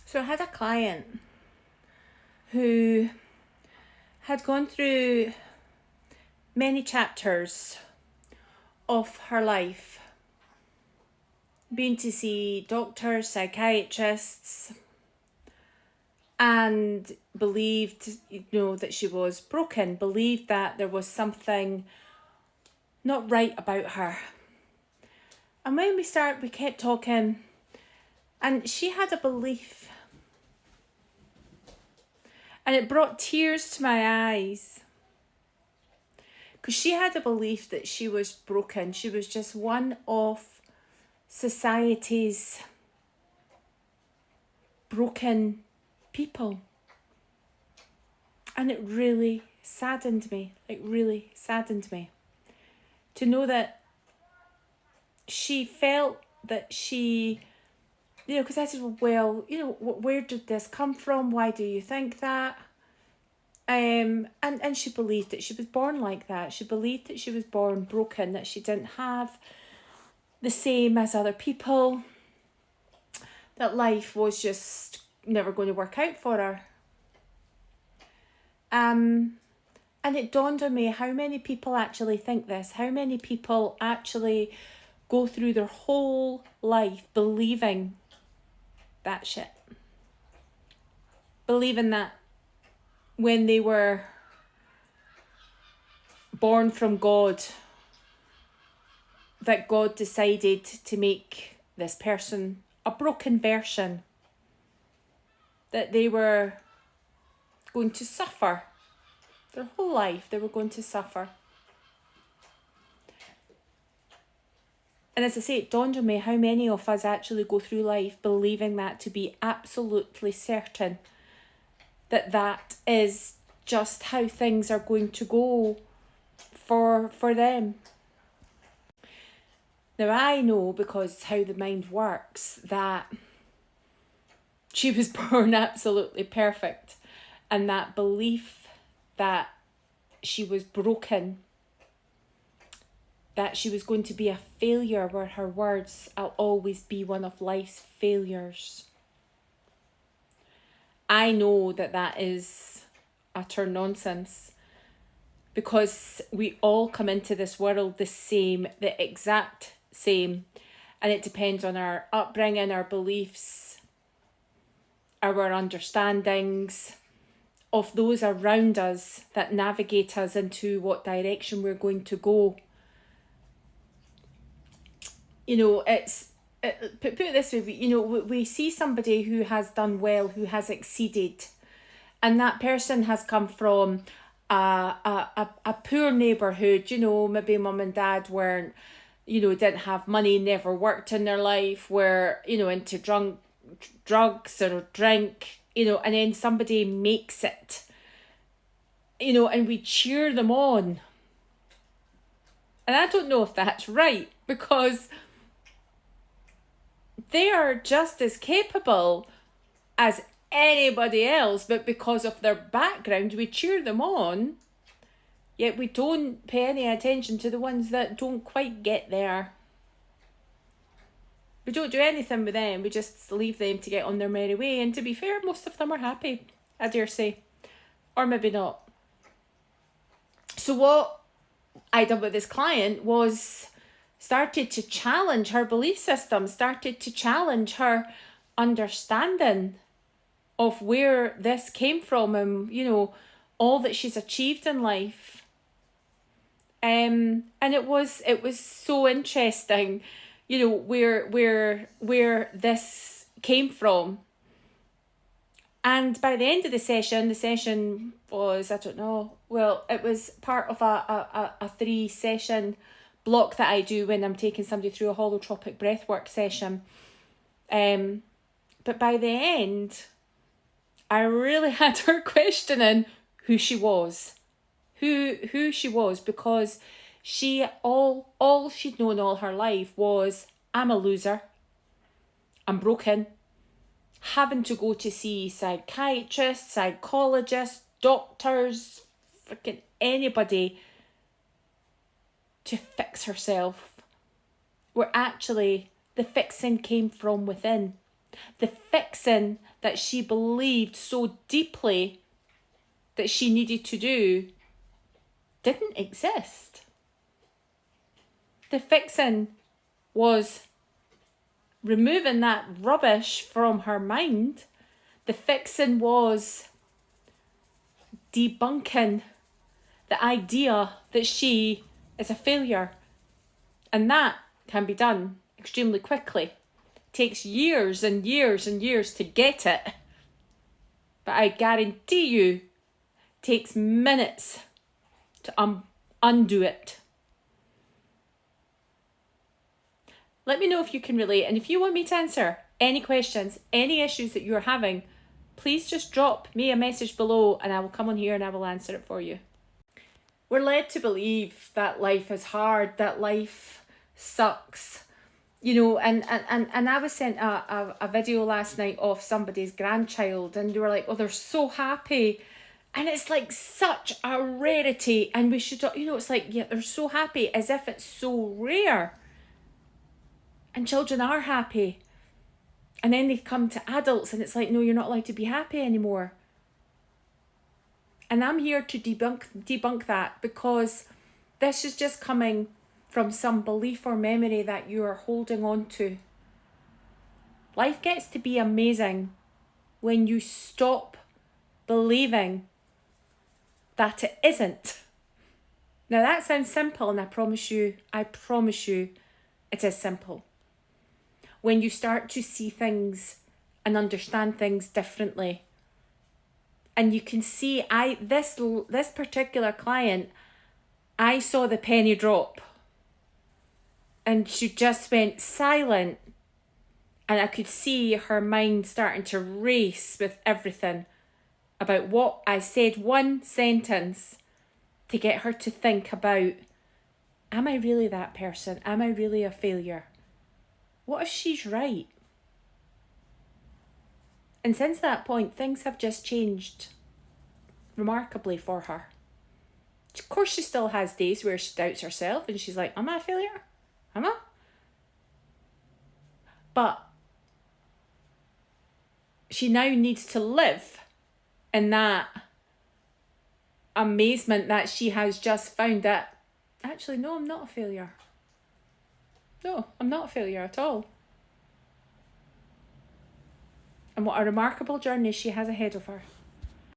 So I had a client who had gone through many chapters of her life, been to see doctors, psychiatrists, and believed, that she was broken, believed that there was something not right about her. And when we kept talking, and she had a belief, and it brought tears to my eyes, because she had a belief that she was broken. She was just one of society's broken people. And it really saddened me. It really saddened me to know that she felt that she, because I said, well, where did this come from? Why do you think that? And she believed that she was born like that. She believed that she was born broken, that she didn't have the same as other people, that life was just never going to work out for her. And it dawned on me how many people actually think this, how many people actually go through their whole life believing that shit. Believing that when they were born from God, that God decided to make this person a broken version, that they were going to suffer their whole life. They were going to suffer. And as I say, it dawned on me how many of us actually go through life believing that to be absolutely certain, that that is just how things are going to go for them. Now I know, because how the mind works, that she was born absolutely perfect, and that belief that she was broken, that she was going to be a failure, were her words, "I'll always be one of life's failures." I know that that is utter nonsense, because we all come into this world the exact same, and it depends on our upbringing, our beliefs, our understandings of those around us that navigate us into what direction we're going to go. Put it this way, we see somebody who has done well, who has exceeded, and that person has come from a poor neighbourhood, maybe mum and dad weren't, didn't have money, never worked in their life, were, into drugs or drink, and then somebody makes it, and we cheer them on. And I don't know if that's right, because they are just as capable as anybody else, but because of their background, we cheer them on, yet we don't pay any attention to the ones that don't quite get there. We don't do anything with them, we just leave them to get on their merry way, and to be fair, most of them are happy, I dare say. Or maybe not. So what I did with this client was started to challenge her belief system, started to challenge her understanding of where this came from, and all that she's achieved in life. And it was so interesting, where this came from. And by the end of the session was, I don't know, well, it was part of a 3-session block that I do when I'm taking somebody through a holotropic breathwork session. But by the end, I really had her questioning who she was. Who she was, because all she'd known all her life was, I'm a loser, I'm broken, having to go to see psychiatrists, psychologists, doctors, freaking anybody to fix herself, where actually the fixing came from within. The fixing that she believed so deeply that she needed to do didn't exist. The fixing was removing that rubbish from her mind. The fixing was debunking the idea that she is a failure. And that can be done extremely quickly. It takes years and years and years to get it. But I guarantee you, it takes minutes to undo it. Let me know if you can relate. And if you want me to answer any questions, any issues that you're having, please just drop me a message below and I will come on here and I will answer it for you. We're led to believe that life is hard, that life sucks, you know, and I was sent a video last night of somebody's grandchild and they were like, oh, they're so happy. And it's like such a rarity, and we should, you know, it's like, yeah, they're so happy as if it's so rare. And children are happy. And then they come to adults and it's like, no, you're not allowed to be happy anymore. And I'm here to debunk that, because this is just coming from some belief or memory that you are holding on to. Life gets to be amazing when you stop believing that it isn't. Now that sounds simple, and I promise you, it is simple. When you start to see things and understand things differently. And you can see, this particular client, I saw the penny drop. And she just went silent. And I could see her mind starting to race with everything about what I said, one sentence, to get her to think about, am I really that person? Am I really a failure? What if she's right? And since that point, things have just changed remarkably for her. Of course, she still has days where she doubts herself and she's like, am I a failure? Am I? But she now needs to live in that amazement that she has just found that, actually, no, I'm not a failure. No, I'm not a failure at all. And what a remarkable journey she has ahead of her.